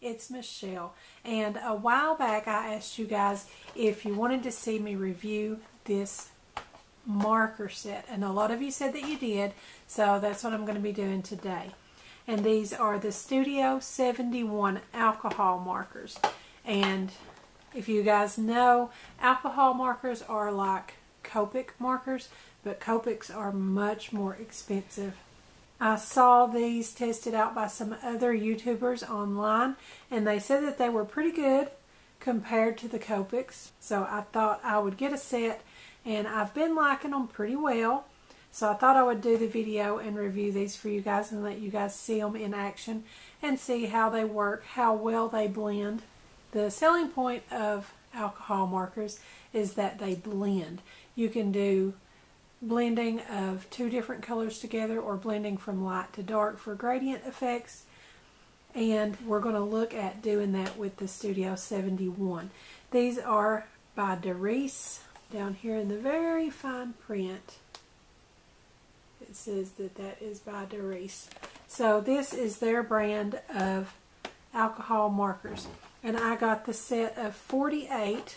it's Michelle, and a while back I asked you guys if you wanted to see me review this marker set, and a lot of you said that you did, so that's what I'm going to be doing today. And these are the Studio 71 alcohol markers, and if you guys know, alcohol markers are like Copic markers, but Copics are much more expensive. I saw these tested out by some other YouTubers online, and they said that they were pretty good compared to the Copics. So I thought I would get a set, and I've been liking them pretty well. So I thought I would do the video and review these for you guys and let you guys see them in action and see how they work, how well they blend. The selling point of alcohol markers is that they blend. You can do blending of two different colors together or blending from light to dark for gradient effects, and we're going to look at doing that with the Studio 71. These are by Darice. Down here in the very fine print it says that that is by Darice. So this is their brand of alcohol markers, and I got the set of 48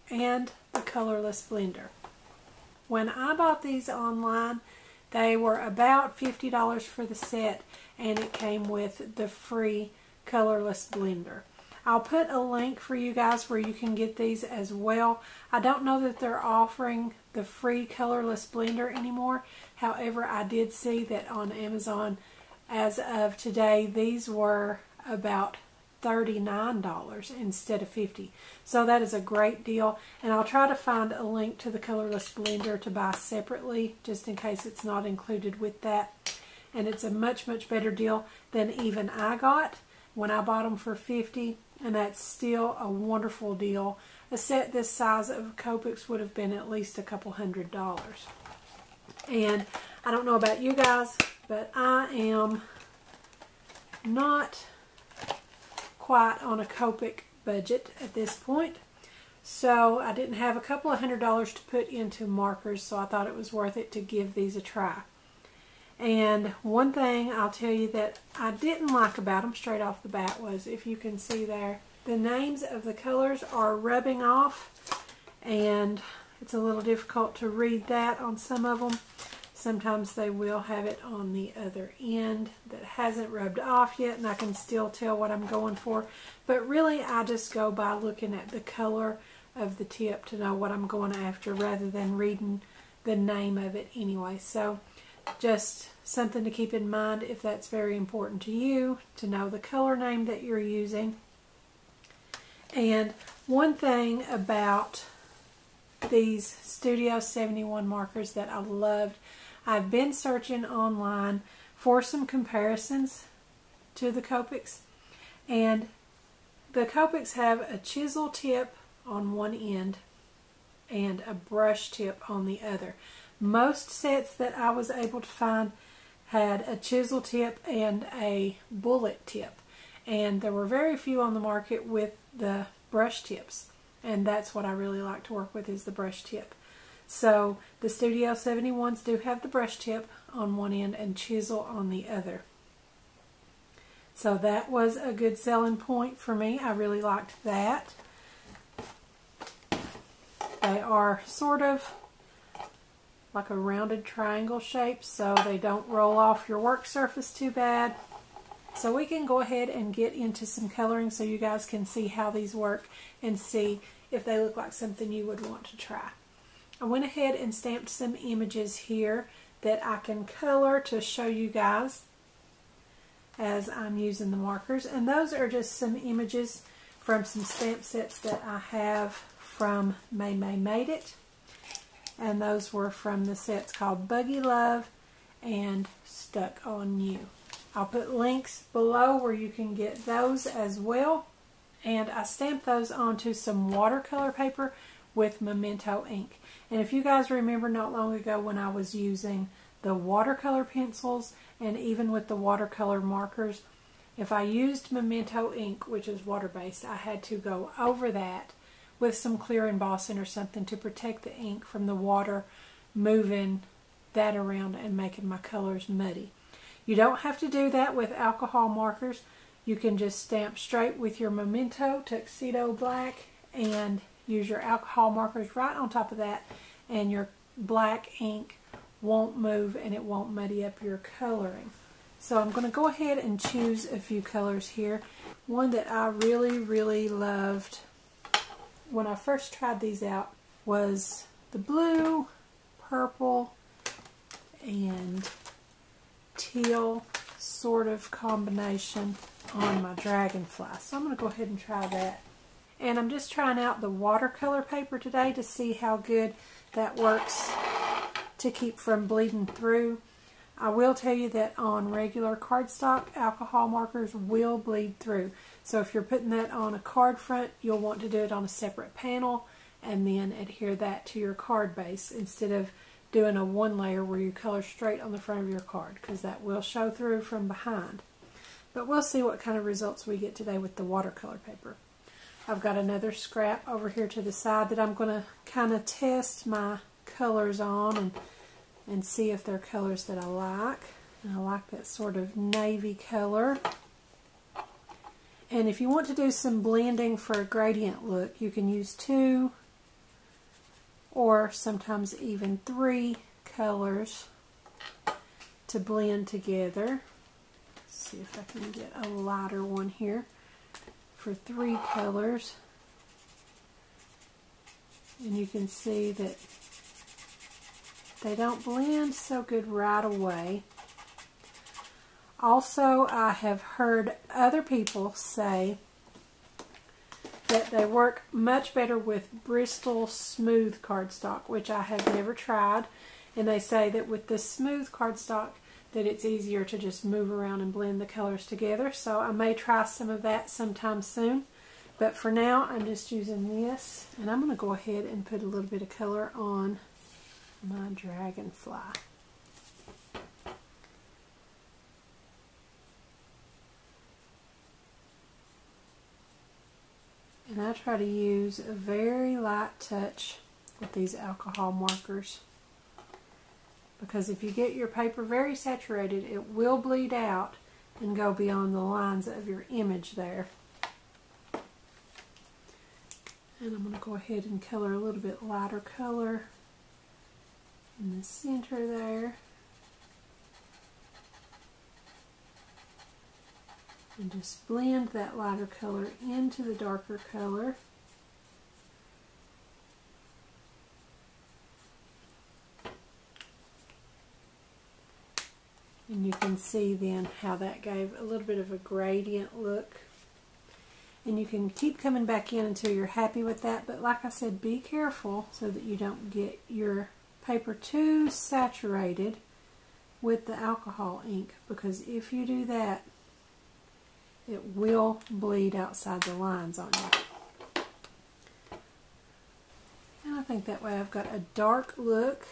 and the colorless blender. When I bought these online, they were about $50 for the set, and it came with the free colorless blender. I'll put a link for you guys where you can get these as well. I don't know that they're offering the free colorless blender anymore. However, I did see that on Amazon as of today, these were about $39 instead of $50. So that is a great deal, and I'll try to find a link to the colorless blender to buy separately just in case it's not included with that. And it's a much better deal than even I got when I bought them for $50, and that's still a wonderful deal. A set this size of Copics would have been at least a couple $100. And I don't know about you guys, but I am not quite on a Copic budget at this point, so I didn't have a couple of $100 to put into markers, so I thought it was worth it to give these a try. And one thing I'll tell you that I didn't like about them straight off the bat was, if you can see there, the names of the colors are rubbing off, and it's a little difficult to read that on some of them. Sometimes they will have it on the other end that hasn't rubbed off yet, and I can still tell what I'm going for. But really, I just go by looking at the color of the tip to know what I'm going after rather than reading the name of it anyway. So just something to keep in mind if that's very important to you, to know the color name that you're using. And one thing about these Studio 71 markers that I loved, I've been searching online for some comparisons to the Copics, and the Copics have a chisel tip on one end and a brush tip on the other. Most sets that I was able to find had a chisel tip and a bullet tip, and there were very few on the market with the brush tips, and that's what I really like to work with, is the brush tip. So the Studio 71s do have the brush tip on one end and chisel on the other. So that was a good selling point for me. I really liked that. They are sort of like a rounded triangle shape, so they don't roll off your work surface too bad. So we can go ahead and get into some coloring so you guys can see how these work and see if they look like something you would want to try. I went ahead and stamped some images here that I can color to show you guys as I'm using the markers. And those are just some images from some stamp sets that I have from May Made It. And those were from the sets called Buggy Love and Stuck on You. I'll put links below where you can get those as well. And I stamped those onto some watercolor paper with Memento ink. And if you guys remember not long ago when I was using the watercolor pencils and even with the watercolor markers, if I used Memento ink, which is water-based, I had to go over that with some clear embossing or something to protect the ink from the water moving that around and making my colors muddy. You don't have to do that with alcohol markers. You can just stamp straight with your Memento Tuxedo black and use your alcohol markers right on top of that, and your black ink won't move and it won't muddy up your coloring. So I'm going to go ahead and choose a few colors here. One that I really loved when I first tried these out was the blue, purple, and teal sort of combination on my dragonfly. So I'm going to go ahead and try that. And I'm just trying out the watercolor paper today to see how good that works to keep from bleeding through. I will tell you that on regular cardstock, alcohol markers will bleed through. So if you're putting that on a card front, you'll want to do it on a separate panel and then adhere that to your card base instead of doing a one layer where you color straight on the front of your card, because that will show through from behind. But we'll see what kind of results we get today with the watercolor paper. I've got another scrap over here to the side that I'm going to kind of test my colors on and see if they're colors that I like. And I like that sort of navy color. And if you want to do some blending for a gradient look, you can use 2 or sometimes even 3 colors to blend together. Let's see if I can get a lighter one here for 3 colors. And you can see that they don't blend so good right away. Also, I have heard other people say that they work much better with Bristol smooth cardstock, which I have never tried. And they say that with the smooth cardstock that it's easier to just move around and blend the colors together. So I may try some of that sometime soon. But for now, I'm just using this. And I'm going to go ahead and put a little bit of color on my dragonfly. And I try to use a very light touch with these alcohol markers, because if you get your paper very saturated, it will bleed out and go beyond the lines of your image there. And I'm going to go ahead and color a little bit lighter color in the center there. And just blend that lighter color into the darker color. And you can see then how that gave a little bit of a gradient look. And you can keep coming back in until you're happy with that. But like I said, be careful so that you don't get your paper too saturated with the alcohol ink. Because if you do that, it will bleed outside the lines on you. And I think that way I've got a dark look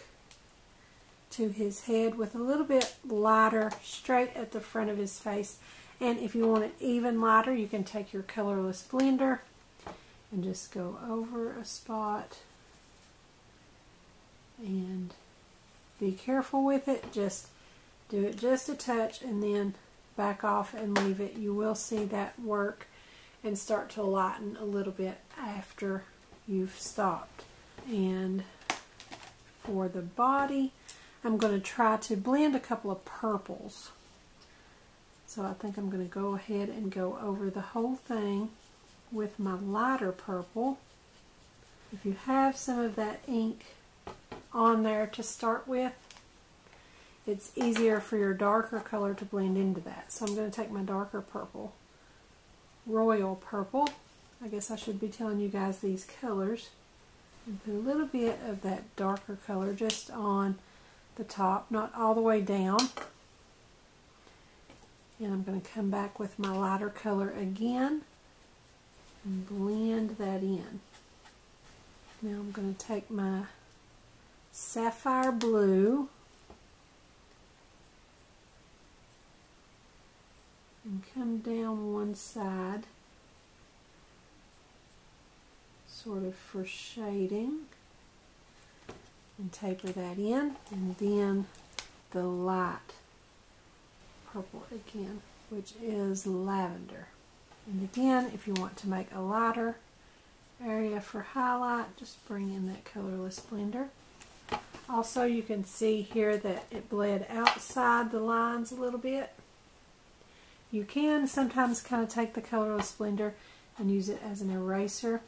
to his head with a little bit lighter straight at the front of his face. And if you want it even lighter, you can take your Colorless blender and just go over a spot. And be careful with it. Just do it just a touch and then back off and leave it. You will see that work and start to lighten a little bit after you've stopped. And for the body, I'm going to try to blend a couple of purples. So I think I'm going to go ahead and go over the whole thing with my lighter purple. If you have some of that ink on there to start with, it's easier for your darker color to blend into that. So I'm going to take my darker purple, royal purple. I guess I should be telling you guys these colors. And put a little bit of that darker color just on the top, not all the way down. And I'm going to come back with my lighter color again and blend that in. Now I'm going to take my sapphire blue and come down one side, sort of for shading, and taper that in, and then the light purple again. which is lavender. And again, if you want to make a lighter area for highlight, just bring in that colorless blender. Also, you can see here that it bled outside the lines a little bit. You can sometimes kind of take the colorless blender and use it as an eraser.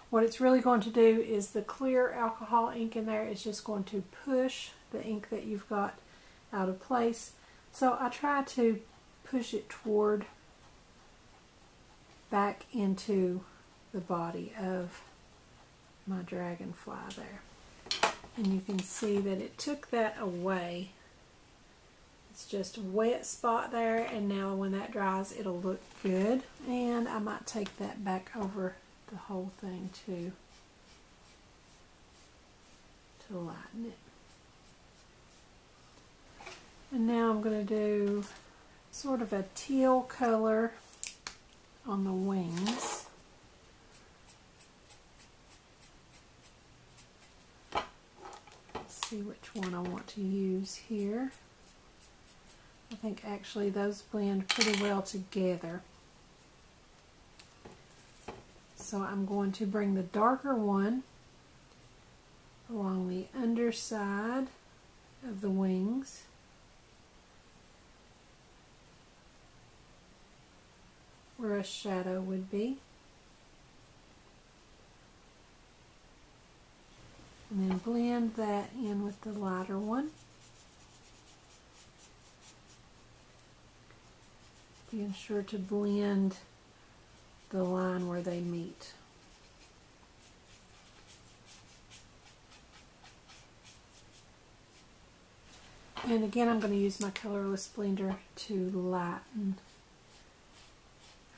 What it's really going to do is the clear alcohol ink in there is just going to push the ink that you've got out of place. So I try to push it toward back into the body of my dragonfly there. And you can see that it took that away. It's just a wet spot there, and now when that dries it'll look good. And I might take that back over the whole thing too to lighten it. And now I'm going to do sort of a teal color on the wings. Let's see which one I want to use here. I think actually those blend pretty well together. So I'm going to bring the darker one along the underside of the wings. Where a shadow would be. And then blend that in with the lighter one. Being sure to blend the line where they meet. And again, I'm going to use my colorless blender to lighten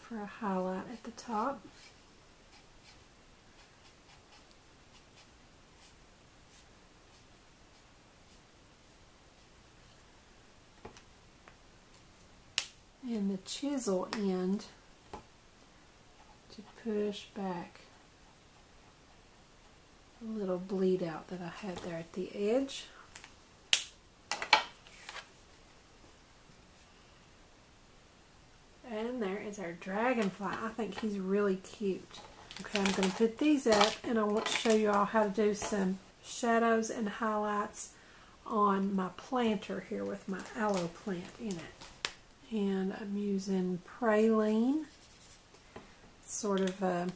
for a highlight at the top. And the chisel end to push back a little bleed out that I had there at the edge. And there is our dragonfly. I think he's really cute. Okay, I'm going to put these up, and I want to show you all how to do some shadows and highlights on my planter here with my aloe plant in it. And I'm using praline, sort of a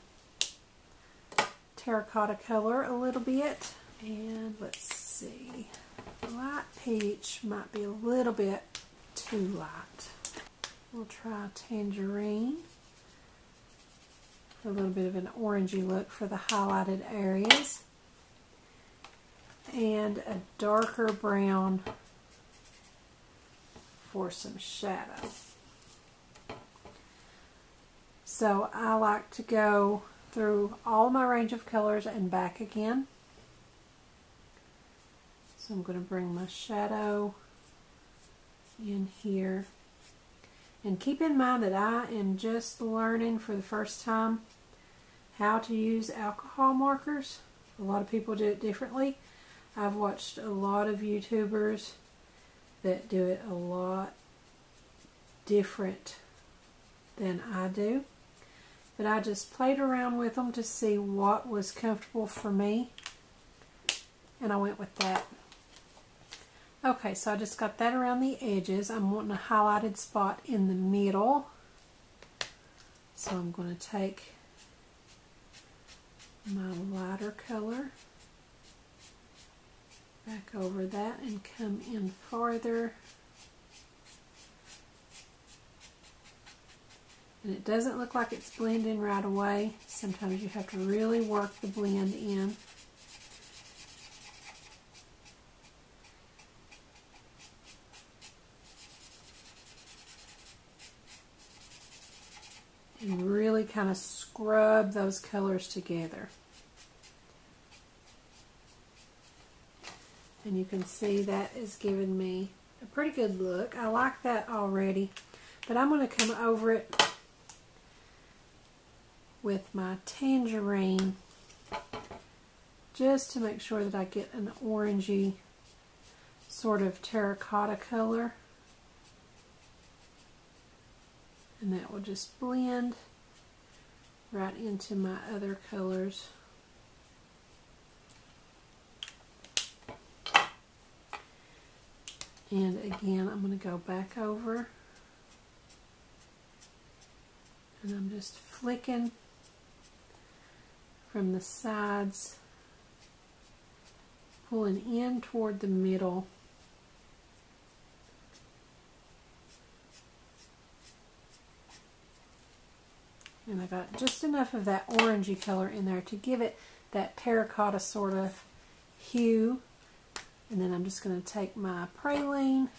terracotta color a little bit. And let's see, light peach might be a little bit too light. We'll try tangerine, a little bit of an orangey look for the highlighted areas, and a darker brown for some shadow. So I like to go through all my range of colors and back again. So I'm going to bring my shadow in here. And keep in mind that I am just learning for the first time how to use alcohol markers. A lot of people do it differently. I've watched a lot of YouTubers that do it a lot different than I do. But I just played around with them to see what was comfortable for me. And I went with that. Okay, so I just got that around the edges. I'm wanting a highlighted spot in the middle. So I'm going to take my lighter color back over that and come in farther. And it doesn't look like it's blending right away. Sometimes you have to really work the blend in. And really kind of scrub those colors together. And you can see that is giving me a pretty good look. I like that already, but I'm going to come over it with my tangerine just to make sure that I get an orangey sort of terracotta color. And that will just blend right into my other colors. And again, I'm going to go back over and I'm just flicking from the sides, pulling in toward the middle. And I got just enough of that orangey color in there to give it that terracotta sort of hue. And then I'm just going to take my praline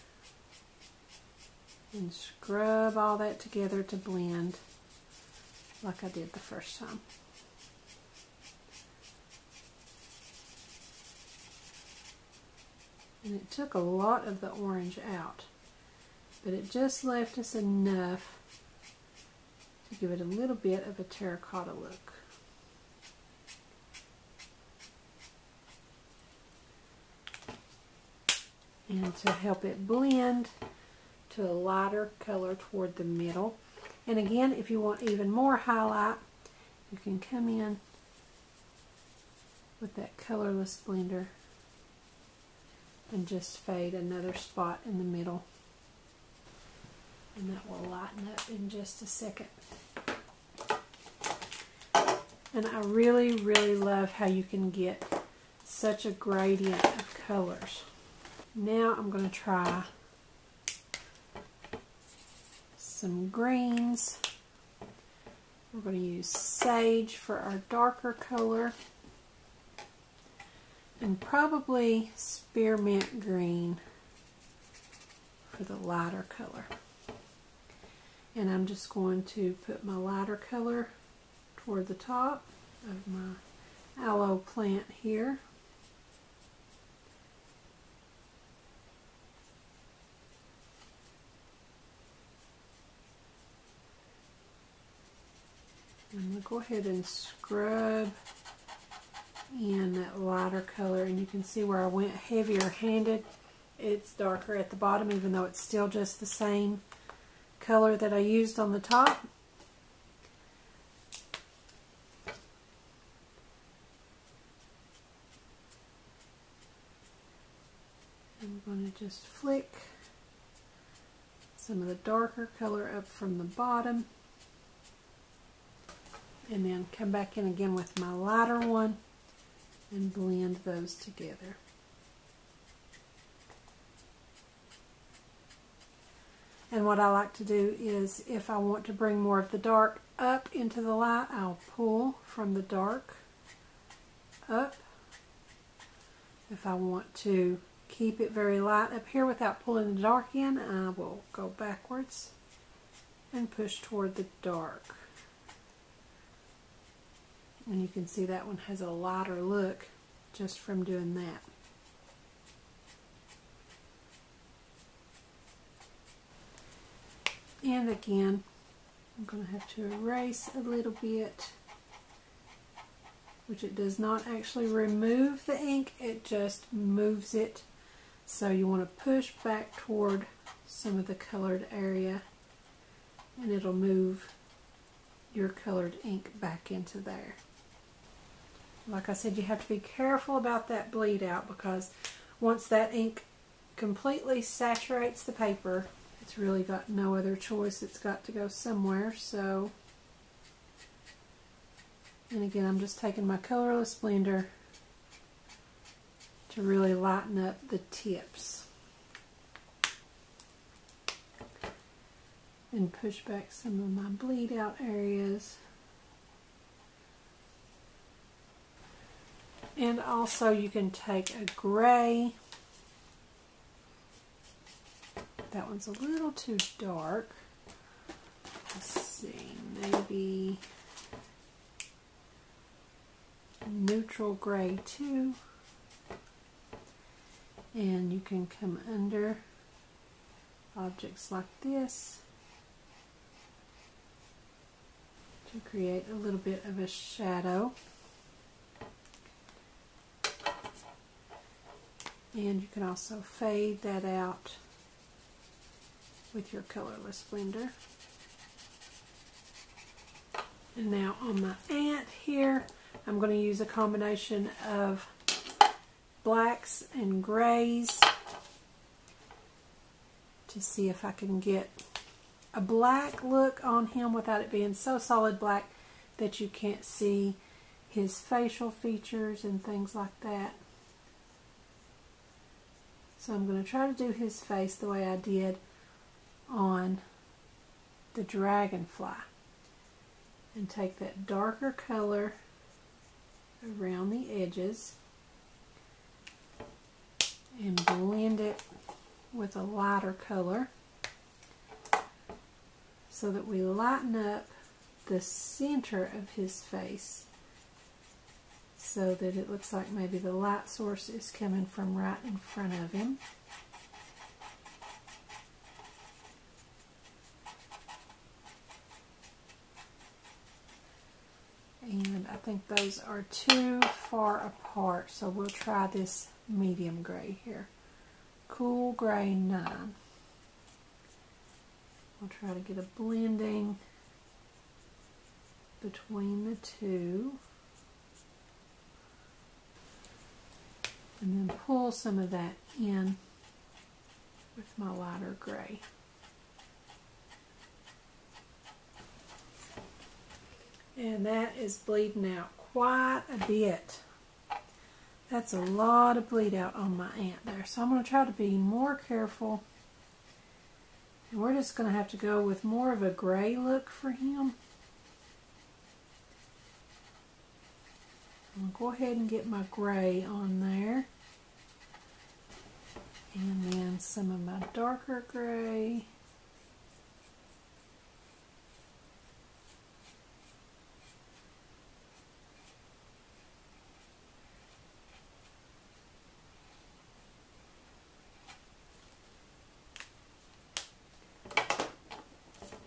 and scrub all that together to blend like I did the first time. And it took a lot of the orange out, but it just left us enough to give it a little bit of a terracotta look. And to help it blend to a lighter color toward the middle. And again, if you want even more highlight, you can come in with that colorless blender and just fade another spot in the middle. And that will lighten up in just a second. And I really, really love how you can get such a gradient of colors. Now I'm going to try some greens. We're going to use sage for our darker color and probably spearmint green for the lighter color. And I'm just going to put my lighter color toward the top of my aloe plant here. I'm going to go ahead and scrub in that lighter color, and you can see where I went heavier handed. It's darker at the bottom, even though it's still just the same color that I used on the top. I'm going to just flick some of the darker color up from the bottom. And then come back in again with my lighter one and blend those together. And what I like to do is, if I want to bring more of the dark up into the light, I'll pull from the dark up. If I want to keep it very light up here without pulling the dark in, I will go backwards and push toward the dark. And you can see that one has a lighter look just from doing that. And again, I'm going to have to erase a little bit, which it does not actually remove the ink, it just moves it. So you want to push back toward some of the colored area, and it'll move your colored ink back into there. Like I said, you have to be careful about that bleed out, because once that ink completely saturates the paper, it's really got no other choice. It's got to go somewhere. So, and again, I'm just taking my colorless blender to really lighten up the tips and push back some of my bleed out areas. And also you can take a gray. That one's a little too dark. Let's see, maybe neutral gray too. And you can come under objects like this to create a little bit of a shadow. And you can also fade that out with your colorless blender. And now on my ant here, I'm going to use a combination of blacks and grays to see if I can get a black look on him without it being so solid black that you can't see his facial features and things like that. So I'm going to try to do his face the way I did on the dragonfly. And take that darker color around the edges and blend it with a lighter color so that we lighten up the center of his face so that it looks like maybe the light source is coming from right in front of him. And I think those are too far apart, so we'll try this medium gray here. Cool Gray 9. We'll try to get a blending between the two. And then pull some of that in with my lighter gray. And that is bleeding out quite a bit. That's a lot of bleed out on my ant there. So I'm going to try to be more careful. And we're just going to have to go with more of a gray look for him. I'm going to go ahead and get my gray on there. And then some of my darker gray.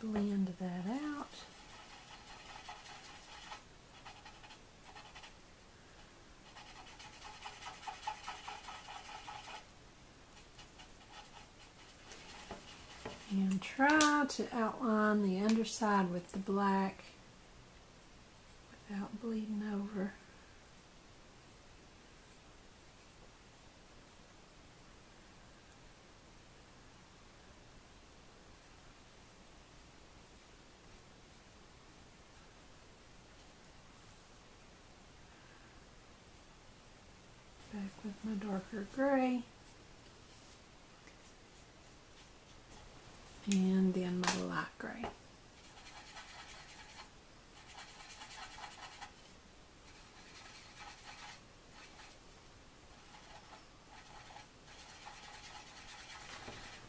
Blend that out. And try to outline the underside with the black without bleeding over. Back with my darker gray. And then my light gray.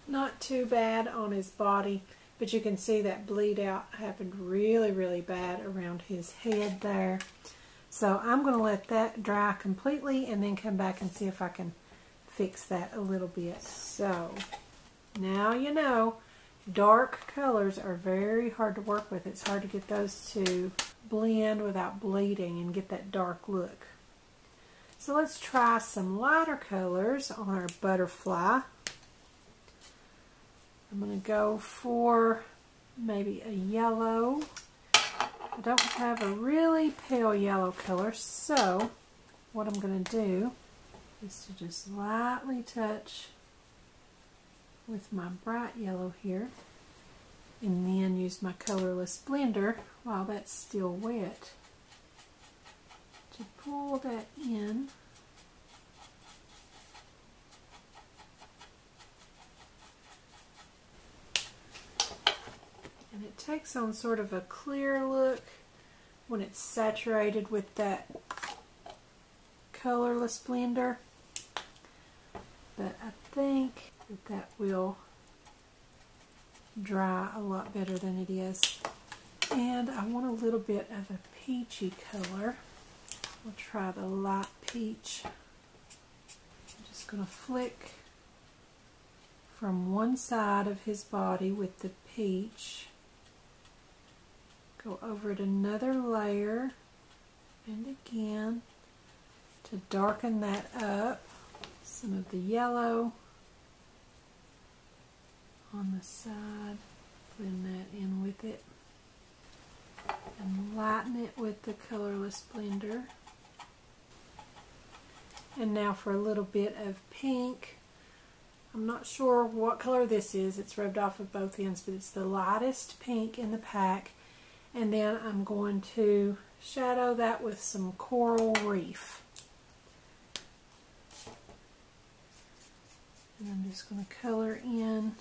Not too bad on his body, but you can see that bleed out happened really, really bad around his head there. So I'm going to let that dry completely and then come back and see if I can fix that a little bit. So now you know, dark colors are very hard to work with. It's hard to get those to blend without bleeding and get that dark look. So let's try some lighter colors on our butterfly. I'm going to go for maybe a yellow. I don't have a really pale yellow color, so what I'm going to do is to just lightly touch with my bright yellow here and then use my colorless blender while that's still wet to pull that in. And it takes on sort of a clear look when it's saturated with that colorless blender. But I think that will dry a lot better than it is. And I want a little bit of a peachy color. We'll try the light peach. I'm just going to flick from one side of his body with the peach. Go over it another layer and again to darken that up. Some of the yellow on the side, blend that in with it. and lighten it with the Colorless blender. And now for a little bit of pink. I'm not sure what color this is. It's rubbed off of both ends, but it's the lightest pink in the pack. And then I'm going to shadow that with some Coral Reef. And I'm just going to color in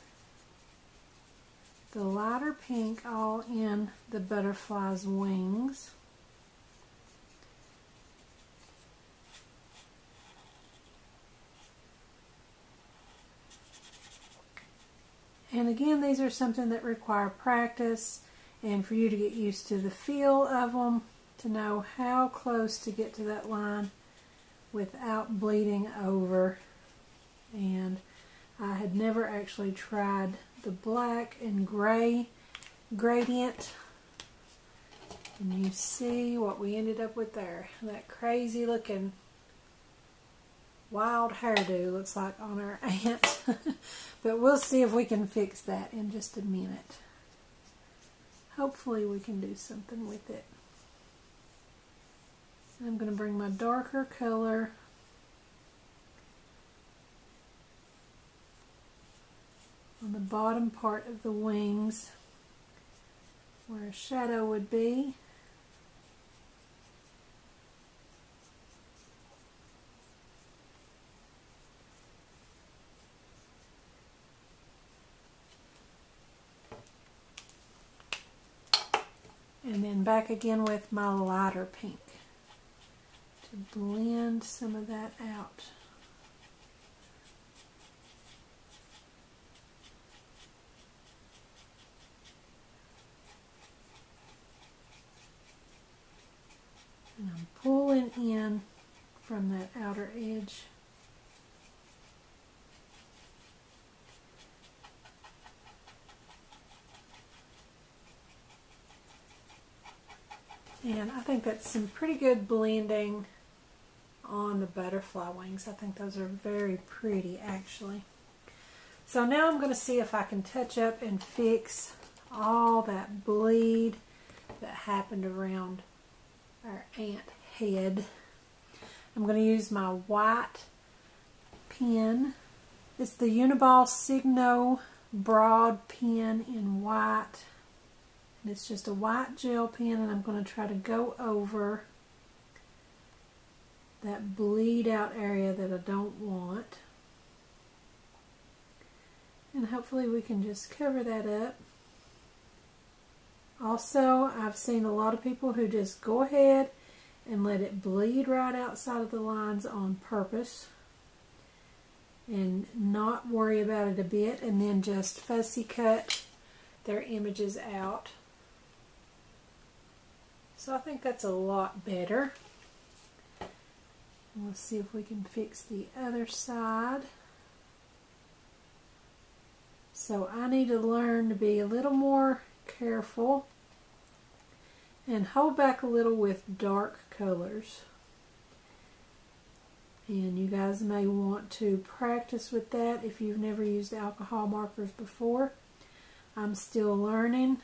the lighter pink all in the butterfly's wings. And again, these are something that require practice and for you to get used to the feel of them, to know how close to get to that line without bleeding over. And I had never actually tried the black and gray gradient. And you see what we ended up with there. That crazy looking wild hairdo looks like on our aunt. But we'll see if we can fix that in just a minute. Hopefully we can do something with it. I'm going to bring my darker color on the bottom part of the wings where a shadow would be. And then back again with my lighter pink to blend some of that out. And I'm pulling in from that outer edge. And I think that's some pretty good blending on the butterfly wings. I think those are very pretty, actually. So now I'm going to see if I can touch up and fix all that bleed that happened around our ant head. I'm going to use my white pen. It's the Uniball Signo Broad Pen in white. It's just a white gel pen, and I'm going to try to go over that bleed out area that I don't want. And hopefully we can just cover that up. Also, I've seen a lot of people who just go ahead and let it bleed right outside of the lines on purpose and not worry about it a bit, and then just fussy cut their images out. So I think that's a lot better. And let's see if we can fix the other side. So I need to learn to be a little more careful and hold back a little with dark colors. And you guys may want to practice with that if you've never used alcohol markers before. I'm still learning.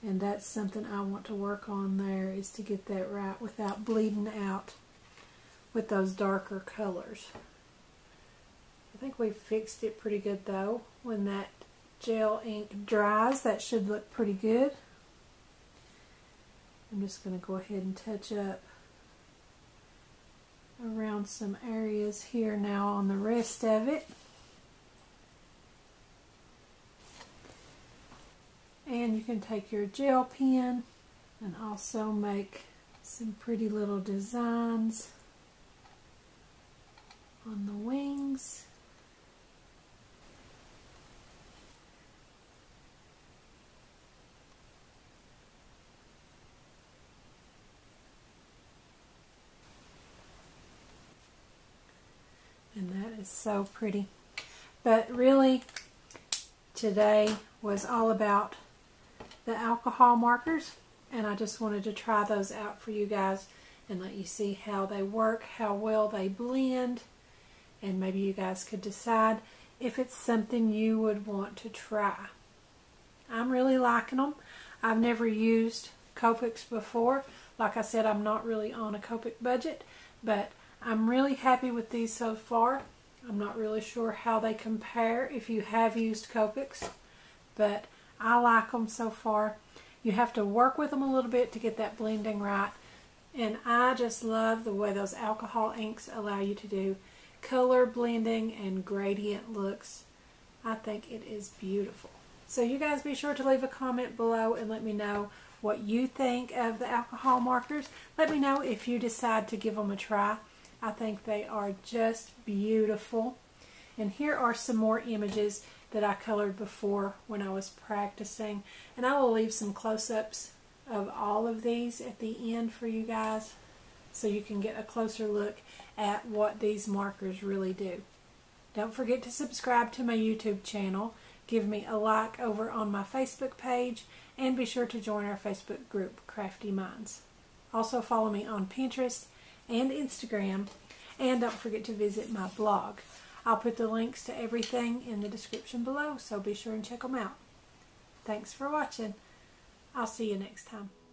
And that's something I want to work on there, is to get that right without bleeding out with those darker colors. I think we fixed it pretty good though. When that gel ink dries, that should look pretty good. I'm just going to go ahead and touch up around some areas here now on the rest of it. And you can take your gel pen and also make some pretty little designs on the wings. And that is so pretty. But really, today was all about the alcohol markers, and I just wanted to try those out for you guys and let you see how they work, how well they blend, and maybe you guys could decide if it's something you would want to try. I'm really liking them. I've never used Copics before. Like I said, I'm not really on a Copic budget, but I'm really happy with these so far. I'm not really sure how they compare if you have used Copics, but I like them so far. You have to work with them a little bit to get that blending right, and I just love the way those alcohol inks allow you to do color blending and gradient looks. I think it is beautiful. So you guys be sure to leave a comment below and let me know what you think of the alcohol markers. Let me know if you decide to give them a try. I think they are just beautiful. And here are some more images that I colored before when I was practicing. And I will leave some close-ups of all of these at the end for you guys so you can get a closer look at what these markers really do. Don't forget to subscribe to my YouTube channel. Give me a like over on my Facebook page, and be sure to join our Facebook group, Crafty Minds. Also follow me on Pinterest and Instagram, and don't forget to visit my blog. I'll put the links to everything in the description below, so be sure and check them out. Thanks for watching. I'll see you next time.